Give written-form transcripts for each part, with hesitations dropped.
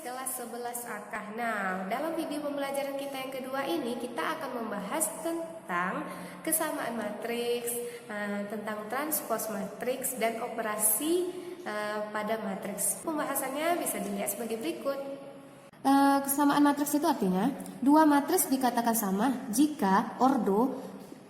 kelas 11 akah. Nah, dalam video pembelajaran kita yang kedua ini kita akan membahas tentang kesamaan matriks, tentang transpos matriks dan operasi pada matriks. Pembahasannya bisa dilihat sebagai berikut. Kesamaan matriks itu artinya dua matriks dikatakan sama jika ordo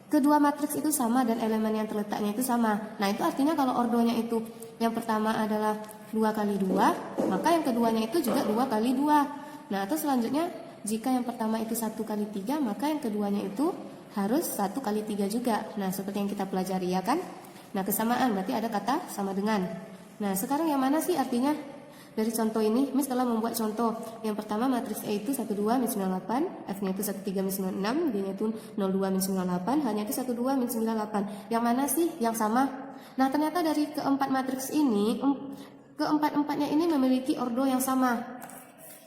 kedua matriks itu sama dan elemen yang terletaknya itu sama. Nah, itu artinya kalau ordonya itu yang pertama adalah 2 kali 2, maka yang keduanya itu juga 2 kali 2. Nah, atau selanjutnya jika yang pertama itu 1 kali 3, maka yang keduanya itu harus 1 kali 3 juga. Nah, seperti yang kita pelajari ya kan. Nah, kesamaan berarti ada kata sama dengan. Nah, sekarang yang mana sih artinya? Dari contoh ini, Miss telah membuat contoh. Yang pertama matriks E itu 12 min 98, F-nya itu 13 min 96, D-nya itu 02 min 98, H-nya itu 12 min 98. Yang mana sih yang sama? Nah, ternyata dari keempat matriks ini, keempat-empatnya ini memiliki ordo yang sama.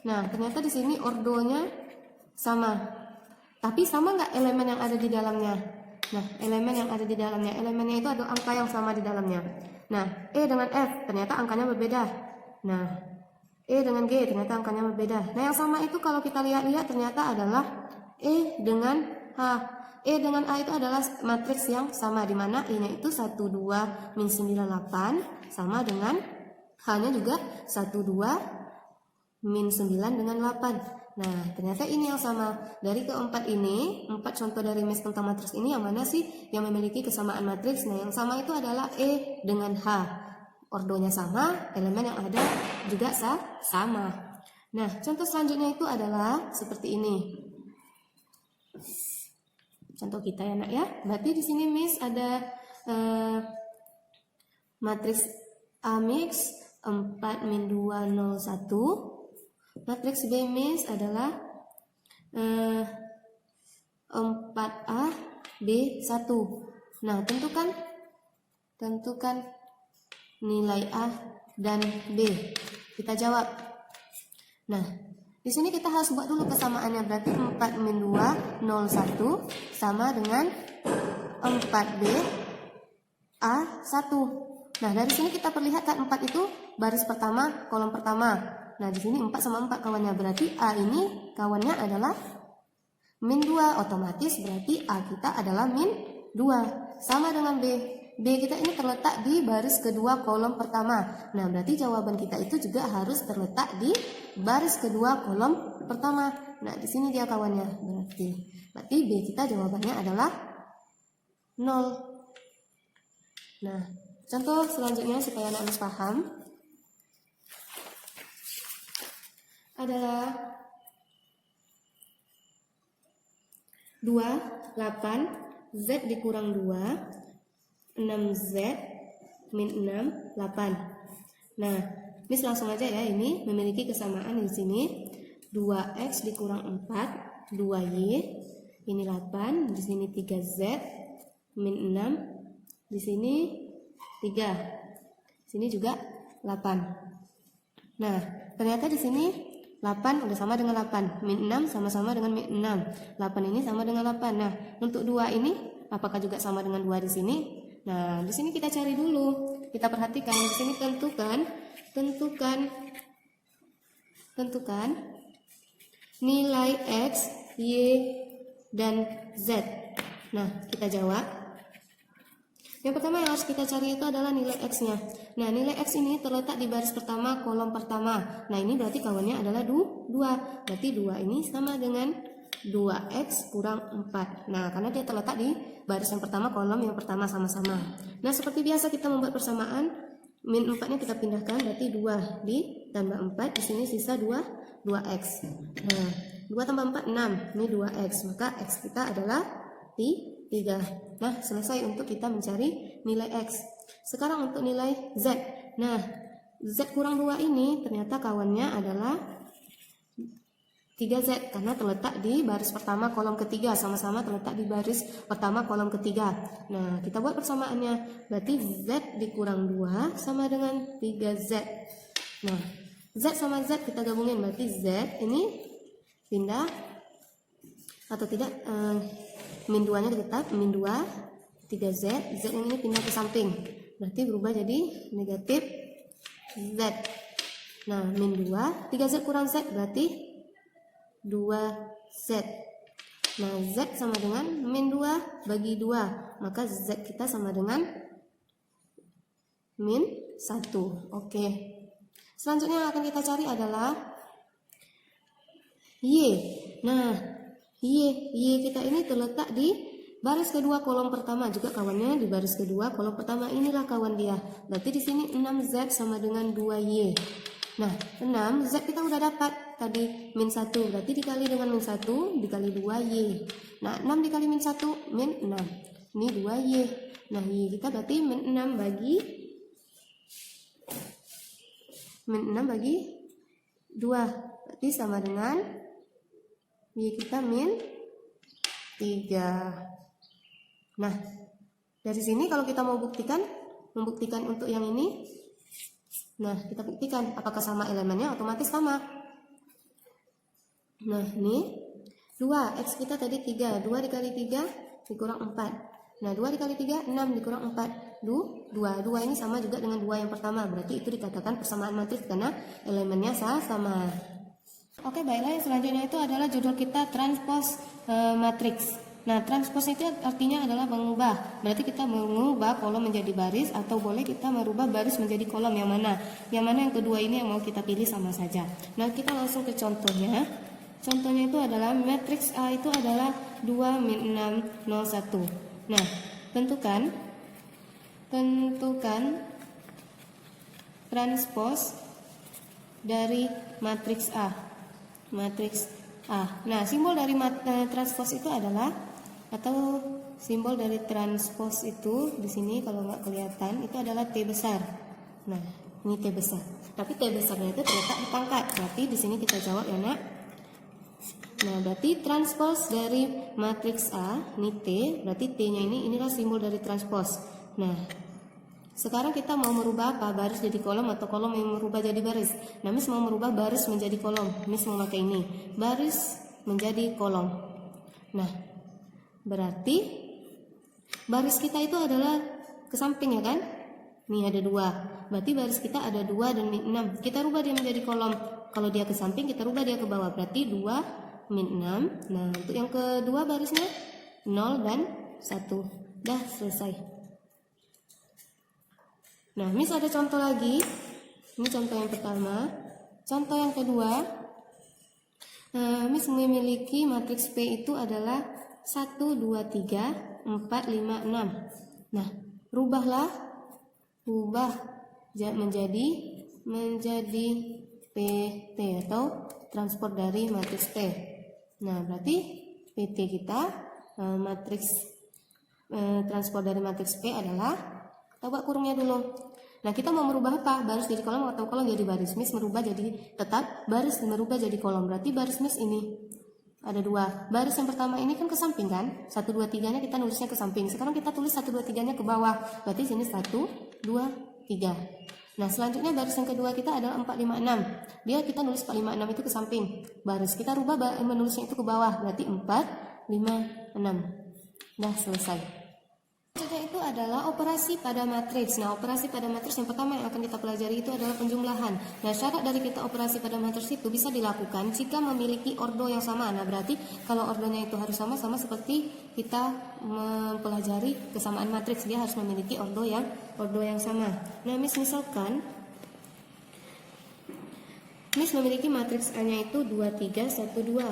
Nah, ternyata di sini ordonya sama. Tapi sama nggak elemen yang ada di dalamnya? Nah, elemen yang ada di dalamnya, elemennya itu ada angka yang sama di dalamnya. Nah, E dengan F ternyata angkanya berbeda. Nah, E dengan G ternyata angkanya berbeda. Nah, yang sama itu kalau kita lihat-lihat ternyata adalah E dengan H. E dengan A itu adalah matriks yang sama, di mana E-nya itu 12 min 98 sama dengan H-nya juga 12 min 9 dengan 8. Nah, ternyata ini yang sama. Dari keempat ini, 4 contoh dari Miss tentang matriks ini, yang mana sih yang memiliki kesamaan matriks? Nah, yang sama itu adalah E dengan H. Ordonya sama, elemen yang ada juga sama. Nah, contoh selanjutnya itu adalah seperti ini. Contoh kita ya nak ya. Berarti di sini Miss ada matriks A mix 4 min 2 0 1. Matriks B mix adalah 4A B 1. Nah, tentukan nilai A dan B. Kita jawab. Nah, di sini kita harus buat dulu kesamaannya. Berarti 4 min 2 0 1 sama dengan 4B A 1. Nah, dari sini kita perlihatkan 4 itu baris pertama, kolom pertama. Nah, di sini 4 sama 4 kawannya. Berarti A ini kawannya adalah min 2. Otomatis berarti A kita adalah min 2. Sama dengan B. B kita ini terletak di baris kedua kolom pertama. Nah, berarti jawaban kita itu juga harus terletak di baris kedua kolom pertama. Nah, di sini dia kawannya. Berarti B kita jawabannya adalah 0. Nah, contoh selanjutnya supaya anak paham adalah 2, 8, Z dikurang 2, 6Z min 6, 8. Nah, Miss langsung aja ya, ini memiliki kesamaan di sini. 2X dikurang 4, 2Y, ini 8, di sini 3Z min 6, di sini 3, di sini juga 8. Nah, ternyata di sini 8 udah sama dengan 8, min 6 sama-sama dengan min 6, 8 ini sama dengan 8. Nah, untuk 2 ini apakah juga sama dengan 2 di sini? Nah, di sini kita cari dulu. Kita perhatikan di sini tentukan nilai X, Y, dan Z. Nah, kita jawab. Yang pertama yang harus kita cari itu adalah nilai X-nya. Nah, nilai X ini terletak di baris pertama, kolom pertama. Nah, ini berarti kawannya adalah 2. Berarti 2 ini sama dengan 2X kurang 4. Nah, karena dia terletak di baris yang pertama, kolom yang pertama sama-sama. Nah, seperti biasa kita membuat persamaan. Min 4-nya kita pindahkan, berarti 2 ditambah 4. Di sini sisa 2X. Nah, 2 tambah 4, 6. Ini 2X. Maka X kita adalah 3. Nah, selesai untuk kita mencari nilai X. Sekarang untuk nilai Z. Nah, Z kurang 2 ini ternyata kawannya adalah 3Z, karena terletak di baris pertama kolom ketiga, sama-sama terletak di baris pertama kolom ketiga. Nah, kita buat persamaannya. Berarti Z dikurang 2 sama dengan 3Z. Nah, Z sama Z kita gabungin, berarti Z ini pindah atau tidak, min 2 nya tetap min 2, 3Z, Z yang ini pindah ke samping, berarti berubah jadi negatif Z. Nah, min 2, 3Z kurang Z berarti 2Z. Nah, Z sama dengan min 2 bagi 2. Maka Z kita sama dengan min 1. Oke. Selanjutnya yang akan kita cari adalah Y. Nah, Y kita ini terletak di baris kedua kolom pertama, juga kawannya di baris kedua kolom pertama. Inilah kawan dia. Berarti di sini 6Z sama dengan 2Y. Nah, 6Z kita udah dapat tadi min 1. Berarti dikali dengan min 1 dikali 2Y. Nah, 6 dikali min 1 min 6. Ini 2Y. Nah, Y kita berarti min 6 bagi 2. Berarti sama dengan Y kita min 3. Nah, dari sini kalau kita mau membuktikan untuk yang ini, nah kita buktikan apakah sama elemennya, otomatis sama. Nah, ini 2, X kita tadi 3, 2 dikali 3 dikurang 4. Nah, 2 dikali 3, 6 dikurang 4, 2 ini sama juga dengan 2 yang pertama. Berarti itu dikatakan persamaan matriks karena elemennya sama. Oke, baiklah, yang selanjutnya itu adalah judul kita transpose matriks. Nah, transpose itu artinya adalah mengubah. Berarti kita mengubah kolom menjadi baris, atau boleh kita merubah baris menjadi kolom. Yang mana? Yang mana yang kedua ini yang mau kita pilih sama saja. Nah, kita langsung ke contohnya. Contohnya itu adalah matriks A itu adalah 2 min 6 0 1. Nah, tentukan transpose dari matriks A. Matriks A. Nah, simbol dari transpose itu adalah, atau simbol dari transpose itu di sini kalau nggak kelihatan itu adalah T besar. Nah, ini T besar. Tapi T besarnya itu terletak di pangkat. Berarti di sini kita jawab ya, Nak. Nah, berarti transpose dari matriks A, ini T, berarti T-nya inilah simbol dari transpose. Nah, sekarang kita mau merubah apa? Baris jadi kolom atau kolom yang merubah jadi baris. Nah, Miss mau merubah baris menjadi kolom. Miss mau pakai ini. Baris menjadi kolom. Nah, berarti baris kita itu adalah ke samping ya kan? Nih ada 2. Berarti baris kita ada 2 dan min 6. Kita rubah dia menjadi kolom. Kalau dia ke samping, kita rubah dia ke bawah. Berarti 2 min 6. Nah, untuk yang kedua barisnya 0 dan 1. Dah selesai. Nah, Miss ada contoh lagi. Ini contoh yang pertama. Contoh yang kedua, Miss memiliki matriks P itu adalah 1, 2, 3, 4, 5, 6. Nah, ubah menjadi PT atau transport dari matriks P. Nah, berarti PT kita matriks transport dari matriks P adalah, kita buat kurungnya dulu. Nah, kita mau merubah apa? Baris jadi kolom atau kolom jadi baris. Miss merubah jadi tetap baris, merubah jadi kolom. Berarti baris Miss ini ada 2. Baris yang pertama ini kan ke samping kan? 1, 2, 3-nya kita nulisnya ke samping. Sekarang kita tulis 1, 2, 3-nya ke bawah. Berarti sini 1, 2, 3. Nah, selanjutnya baris yang kedua kita adalah 4, 5, 6. Dia kita nulis 4, 5, 6 itu ke samping. Baris kita rubah menulisnya itu ke bawah. Berarti 4, 5, 6. Dah selesai. Selanjutnya itu adalah operasi pada matriks. Nah, operasi pada matriks yang pertama yang akan kita pelajari itu adalah penjumlahan. Nah, syarat dari kita operasi pada matriks itu bisa dilakukan jika memiliki ordo yang sama. Nah, berarti kalau ordonya itu harus sama seperti kita mempelajari kesamaan matriks, dia harus memiliki ordo yang sama. Nah, misalkan Miss memiliki matriks A-nya itu 2, 3, 1, 2.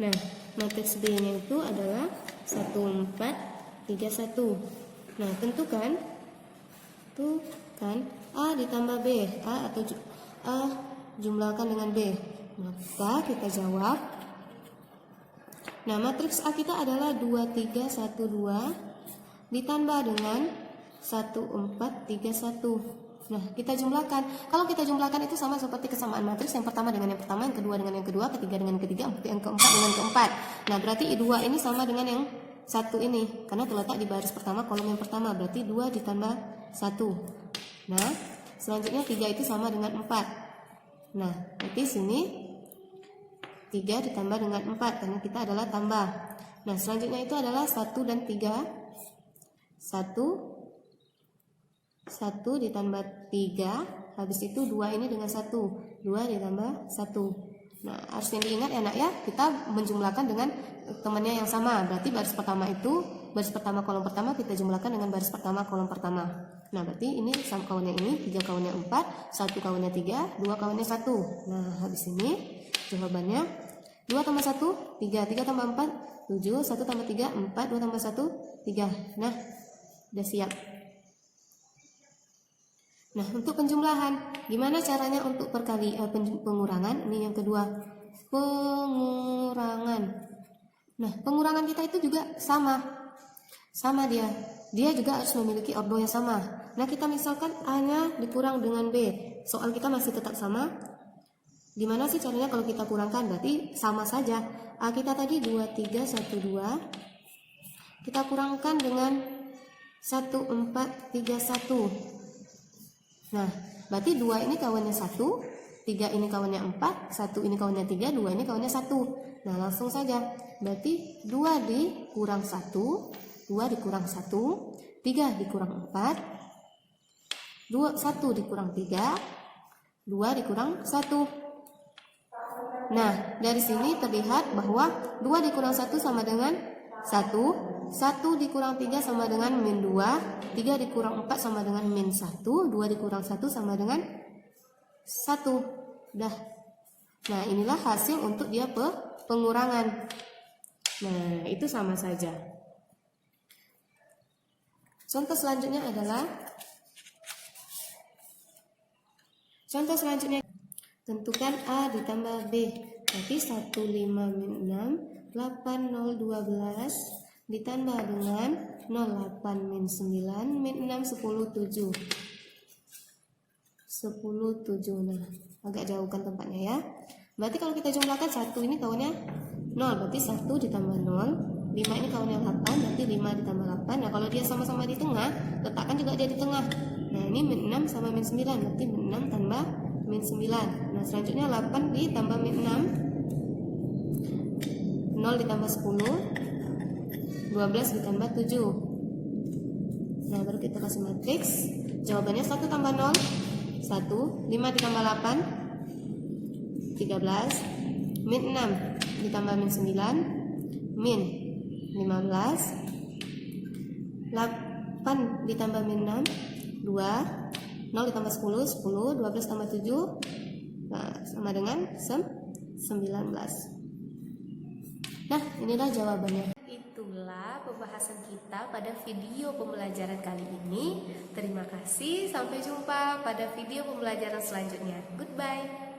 Nah, matriks B-nya itu adalah 1, 4, 3, 1. Nah, tentukan A ditambah B, A atau A jumlahkan dengan B. Maka kita jawab. Nah, matriks A kita adalah 2, 3, 1, 2 ditambah dengan 1, 4, 3, 1. Nah, kita jumlahkan. Kalau kita jumlahkan itu sama seperti kesamaan matriks, yang pertama dengan yang pertama, yang kedua dengan yang kedua, ketiga dengan yang ketiga, yang keempat dengan keempat. Nah, berarti 2 ini sama dengan yang 1 ini, karena terletak di baris pertama kolom yang pertama. Berarti 2 ditambah 1. Nah, selanjutnya 3 itu sama dengan 4. Nah, berarti sini 3 ditambah dengan 4, karena kita adalah tambah. Nah, selanjutnya itu adalah 1 dan 3. 1 ditambah 3 Habis itu 2 ini dengan 1, 2 ditambah 1. Nah, harus yang diingat ya nak ya, kita menjumlahkan dengan temannya yang sama. Berarti baris pertama kolom pertama kita jumlahkan dengan baris pertama kolom pertama. Nah, berarti ini sama kawannya ini, 3 kawannya 4, 1 kawannya 3, 2 kawannya 1. Nah, habis ini jawabannya 2 tambah 1, 3, 3 tambah 4, 7, 1 tambah 3, 4, 2 tambah 1, 3. Nah, udah siap. Nah, untuk penjumlahan, gimana caranya untuk pengurangan? Ini yang kedua, pengurangan. Nah, pengurangan kita itu juga sama dia juga harus memiliki ordo yang sama. Nah, kita misalkan A-nya dikurang dengan B, soal kita masih tetap sama. Gimana sih caranya kalau kita kurangkan? Berarti sama saja. A kita tadi 2, 3, 1, 2, kita kurangkan dengan 1, 4, 3, 1. Nah, berarti 2 ini kawannya 1, 3 ini kawannya 4, 1 ini kawannya 3, 2 ini kawannya 1. Nah, langsung saja. Berarti 2 dikurang 1, 2 dikurang 1, 3 dikurang 4, 1 dikurang 3, 2 dikurang 1. Nah, dari sini terlihat bahwa 2 dikurang 1 sama dengan 1, 1 dikurang 3 sama dengan min 2, 3 dikurang 4 sama dengan min 1, 2 dikurang 1 sama dengan 1. Dah. Nah, inilah hasil untuk dia pengurangan. Nah, itu sama saja. Contoh selanjutnya tentukan A ditambah B. Berarti 1, 5, min 6, 8, 0, 12 ditambah dengan 0, 8, min 9, min 6, 10, 7. 10, 7. Nah, agak jauhkan tempatnya ya. Berarti kalau kita jumlahkan 1 ini kawannya 0, berarti 1 ditambah 0, 5 ini kawannya 8, berarti 5 ditambah 8. Nah, kalau dia sama-sama di tengah, letakkan juga dia di tengah. Nah, ini min 6 sama min 9, berarti min 6 tambah min 9. Nah, selanjutnya 8 ditambah min 6, 0 ditambah 10, 12 ditambah 7. Nah, baru kita kasih matriks. Jawabannya 1 tambah 0, 1, 5 ditambah 8, 13, min 6 ditambah min 9, min 15, 8 ditambah min 6, 2, 0 ditambah 10, 10, 12 tambah 7, nah, sama dengan 19. Nah, inilah jawabannya. Itulah pembahasan kita pada video pembelajaran kali ini. Terima kasih, sampai jumpa pada video pembelajaran selanjutnya. Goodbye.